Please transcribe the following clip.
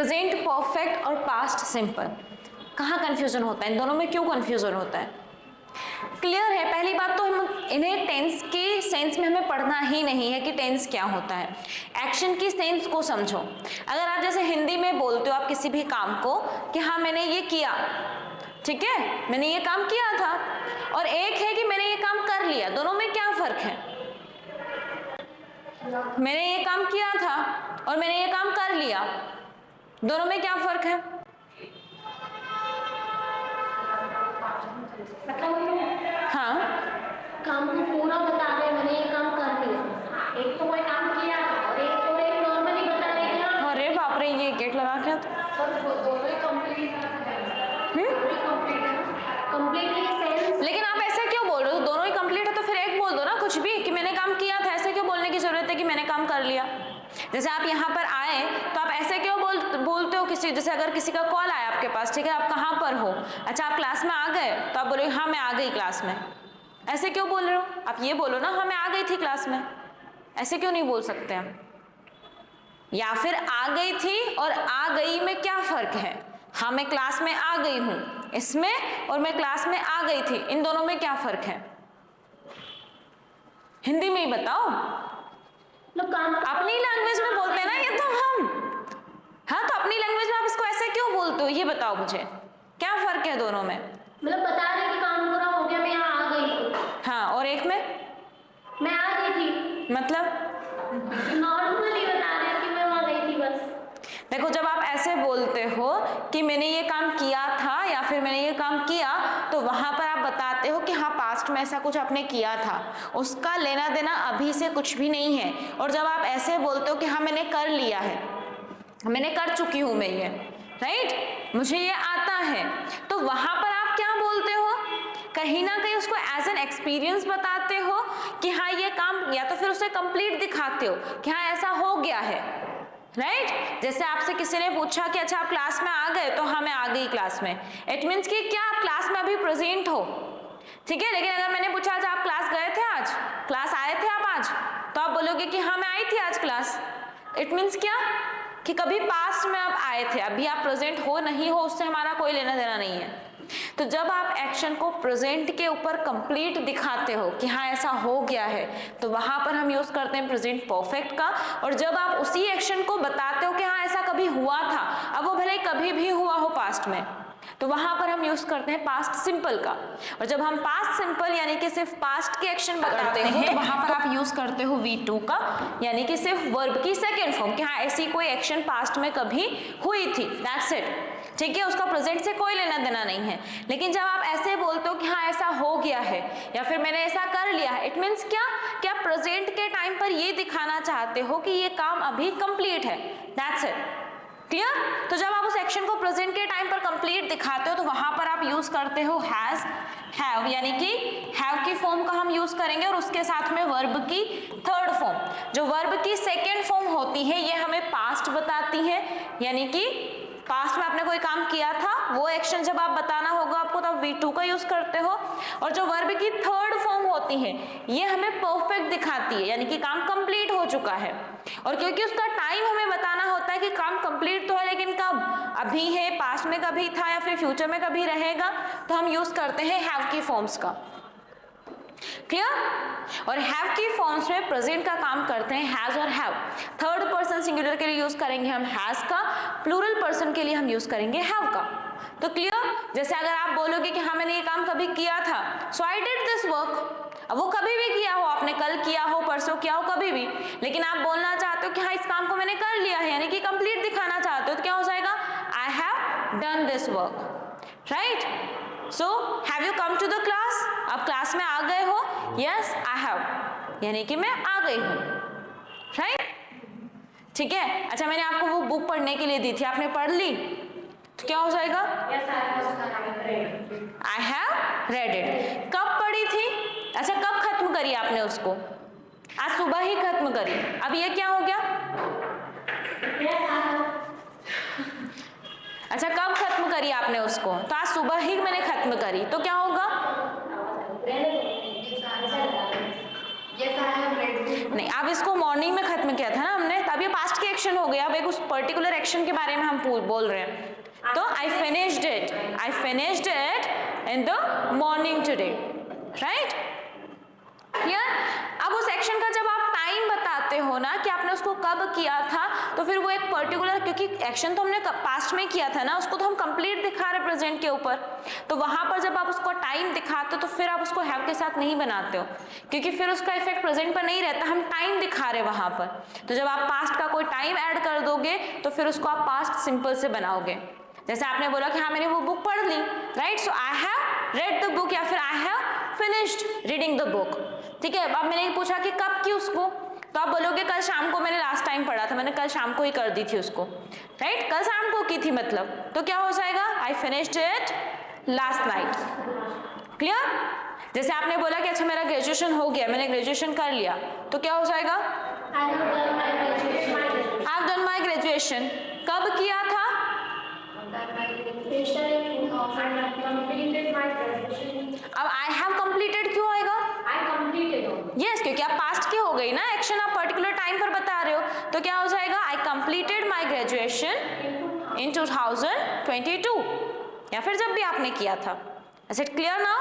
Present perfect और past simple, कहाँ confusion होता है, इन दोनों में क्यों कंफ्यूजन होता है? क्लियर है? पहली बात तो हम इन्हें टेंस के सेंस में हमें पढ़ना ही नहीं है कि टेंस क्या होता है। एक्शन की सेंस को समझो। अगर आप जैसे हिंदी में बोलते हो आप किसी भी काम को कि हाँ मैंने ये किया, ठीक है, मैंने ये काम किया था, और एक है कि मैंने ये काम कर लिया, दोनों में क्या फर्क है? मैंने ये काम किया था और मैंने ये काम कर लिया, दोनों में क्या फर्क है? हाँ, काम को पूरा बता रहे मैंने ये काम कर लिया, एक तो कोई काम किया और एक नॉर्मली बता रहे हैं। अरे बाप रे, ये गेट लगा क्या था? लेकिन आप ऐसे क्यों बोल रहे हो? दोनों ही कंप्लीट है तो फिर एक बोल दो ना, कुछ भी, कि मैंने काम किया था। ऐसे क्यों बोलने की जरूरत है कि मैंने काम कर लिया? जैसे आप यहाँ पर आए तो आप ऐसे क्यों बोलते हो किसी, जैसे अगर किसी का कॉल आया आपके पास, ठीक है, आप कहाँ पर हो, अच्छा आप क्लास में आ गए, तो आप बोलोगे हाँ मैं आ गई क्लास में। ऐसे क्यों बोल रहे हो? आप ये बोलो ना हाँ मैं आ गई थी क्लास में। ऐसे क्यों नहीं बोल सकते हम? या फिर आ गई थी और आ गई में क्या फर्क है? हाँ मैं क्लास में आ गई हूं इसमें, और मैं क्लास में आ गई थी, इन दोनों में क्या फर्क है? हिंदी में ही बताओ। अपनी लैंग्वेज में बोलते हैं ना ये तो हम। हाँ तो अपनी लैंग्वेज में आप इसको ऐसे क्यों बोलते हो, ये बताओ मुझे, क्या फर्क है दोनों में? मतलब बता रहे कि काम पूरा हो गया, मैं यहाँ आ गई। हाँ, और एक में मैं आ गई थी, मतलब नॉर्मली बता रहे कि मैं वहां गई थी बस। देखो, जब आप ऐसे बोलते हो कि मैंने ये काम किया था या फिर मैंने ये काम किया, तो वहां पर आप बताते हो कि हाँ पास्ट में ऐसा कुछ आपने किया था, उसका लेना देना अभी से कुछ भी नहीं है। और जब आप ऐसे बोलते हो कि हाँ मैंने कर लिया है, मैंने कर चुकी हूं मैं ये, राइट, मुझे ये आता है, तो वहां पर आप क्या बोलते हो? कहीं ना कहीं उसको एज एन एक्सपीरियंस बताते हो कि हाँ ये काम, या तो फिर उसे कंप्लीट दिखाते हो कि हाँ ऐसा हो गया है, राइट। जैसे आपसे किसी ने पूछा कि अच्छा आप क्लास में आ गए, तो हाँ मैं आ गई क्लास में, इट मीन्स कि क्या आप क्लास में अभी प्रेजेंट हो, ठीक है। लेकिन अगर मैंने पूछा अच्छा आप क्लास गए थे आज, क्लास आए थे आप आज, तो आप बोलोगे कि हाँ मैं आई थी आज क्लास। इट मीन्स क्या कि कभी पास्ट में आप आए थे, अभी आप प्रेजेंट हो नहीं हो उससे हमारा कोई लेना देना नहीं है। तो जब आप एक्शन को प्रेजेंट के ऊपर कंप्लीट दिखाते हो कि हाँ ऐसा हो गया है, तो वहां पर हम यूज करते हैं प्रेजेंट परफेक्ट का। और जब आप उसी एक्शन को बताते हो कि हाँ ऐसा कभी हुआ था, अब वो भले कभी भी हुआ हो पास्ट में, तो वहां पर हम यूज करते हैं पास्ट सिंपल का। और जब हम पास्ट सिंपल यानी कि सिर्फ पास्ट के एक्शन बताते हैं, तो वहां पर आप यूज करते हो V2 का, यानी कि सिर्फ वर्ब की सेकेंड फॉर्म कि हाँ ऐसी कोई एक्शन पास्ट में कभी हुई थी, दैट्स इट, ठीक है। उसका प्रेजेंट से कोई लेना देना नहीं है। लेकिन जब आप ऐसे बोलते हो कि हाँ ऐसा हो गया है या फिर मैंने ऐसा कर लिया है, इट मीन्स क्या कि आप प्रेजेंट के टाइम पर ये दिखाना चाहते हो कि ये काम अभी कंप्लीट है, दैट्स इट, क्लियर। तो जब आप उस एक्शन को प्रेजेंट के टाइम पर कंप्लीट दिखाते हो, तो वहां पर आप यूज करते हो हैज, हैव, यानी कि हैव की फॉर्म का हम यूज करेंगे, और उसके साथ में वर्ब की थर्ड फॉर्म। जो वर्ब की सेकेंड फॉर्म होती है ये हमें पास्ट बताती है, यानी कि पास्ट में आपने कोई काम किया था, वो एक्शन जब आप बताना होगा आपको, तब V2 का यूज करते हो। और जो वर्ब की थर्ड फॉर्म होती है ये हमें परफेक्ट दिखाती है, यानी कि काम कंप्लीट हो चुका है। और क्योंकि उसका टाइम हमें बताना होता है कि काम कंप्लीट तो है लेकिन कब, अभी है, पास्ट में कभी था या फिर फ्यूचर में कभी रहेगा, तो हम यूज करते हैं हैव की फॉर्म्स का, क्लियर। और हैव की फॉर्म्स में प्रेजेंट का काम करते हैं हैज और हैव। थर्ड पर्सन सिंगुलर के लिए यूज करेंगे हम हैज का, प्लूरल पर्सन के लिए हम यूज करेंगे हैव का। तो क्लियर। जैसे अगर आप बोलोगे कि हाँ मैंने ये काम कभी किया था, सो आई डिड दिस वर्क, अब वो कभी भी किया हो, आपने कल किया हो, परसों किया हो, कभी भी, लेकिन आप बोलना चाहते हो कि हाँ इस काम को मैंने कर लिया है, यानी कि कंप्लीट दिखाना चाहते हो, तो क्या हो जाएगा, I have done this work, right. So have you come to the class, आप क्लास में आ गए हो, यस आई हैव, यानी कि मैं आ गई हूं, राइट, ठीक है। अच्छा मैंने आपको वो बुक पढ़ने के लिए दी थी, आपने पढ़ ली, तो क्या हो जाएगा, आई हैव रेड इट। कब पढ़ी थी, अच्छा कब खत्म करी आपने उसको, आज सुबह ही खत्म करी, अब ये क्या हो गया, अच्छा कब खत्म करी आपने उसको, तो आज सुबह ही मैंने खत्म करी, तो क्या होगा, Yes, I have read the book. नहीं, अब इसको मॉर्निंग में खत्म किया था ना हमने, तब ये पास्ट के एक्शन हो गया। अब एक उस पर्टिकुलर एक्शन के बारे में हम बोल रहे हैं। तो I finished it in the morning today, right? Clear? अब उस एक्शन का जब आप टाइम बताते हो ना कि आपने उसको कब किया था, तो फिर वो एक पर्टिकुलर, क्योंकि एक्शन तो हमने पास्ट में किया था ना, उसको तो हम कंप्लीट दिखा रहे प्रेजेंट के ऊपर, तो वहां पर जब आप उसको टाइम दिखाते हो तो फिर आप उसको हैव के साथ नहीं बनाते हो, क्योंकि फिर उसका इफेक्ट प्रेजेंट पर नहीं रहता, हम टाइम दिखा रहे वहां पर। तो जब आप पास्ट का कोई टाइम ऐड कर दोगे तो फिर उसको आप पास्ट सिंपल से बनाओगे। जैसे आपने बोला कि हाँ मैंने वो बुक पढ़ ली, right? So I have read the book, या फिर I have finished reading the book. ठीक है, अब मैंने पूछा कि कब की उसको, तो आप बोलोगे कल शाम को मैंने लास्ट टाइम पढ़ा था, मैंने कल शाम को ही कर दी थी उसको, राइट? कल शाम को की थी मतलब, तो क्या हो जाएगा? I finished it last night. Clear? जैसे आपने बोला कि अच्छा मेरा ग्रेजुएशन हो गया, मैंने ग्रेजुएशन कर लिया, तो क्या हो जाएगा? I have done my graduation. I have done my graduation. कब किया था? अब आई हैव कंप्लीटेड क्यों आएगा? यस, क्योंकि आप पास्ट की हो गई ना एक्शन, आप पर्टिकुलर टाइम पर बता रहे हो, तो क्या हो जाएगा? I completed my graduation in 2022, या फिर जब भी आपने किया था। Is it clear now?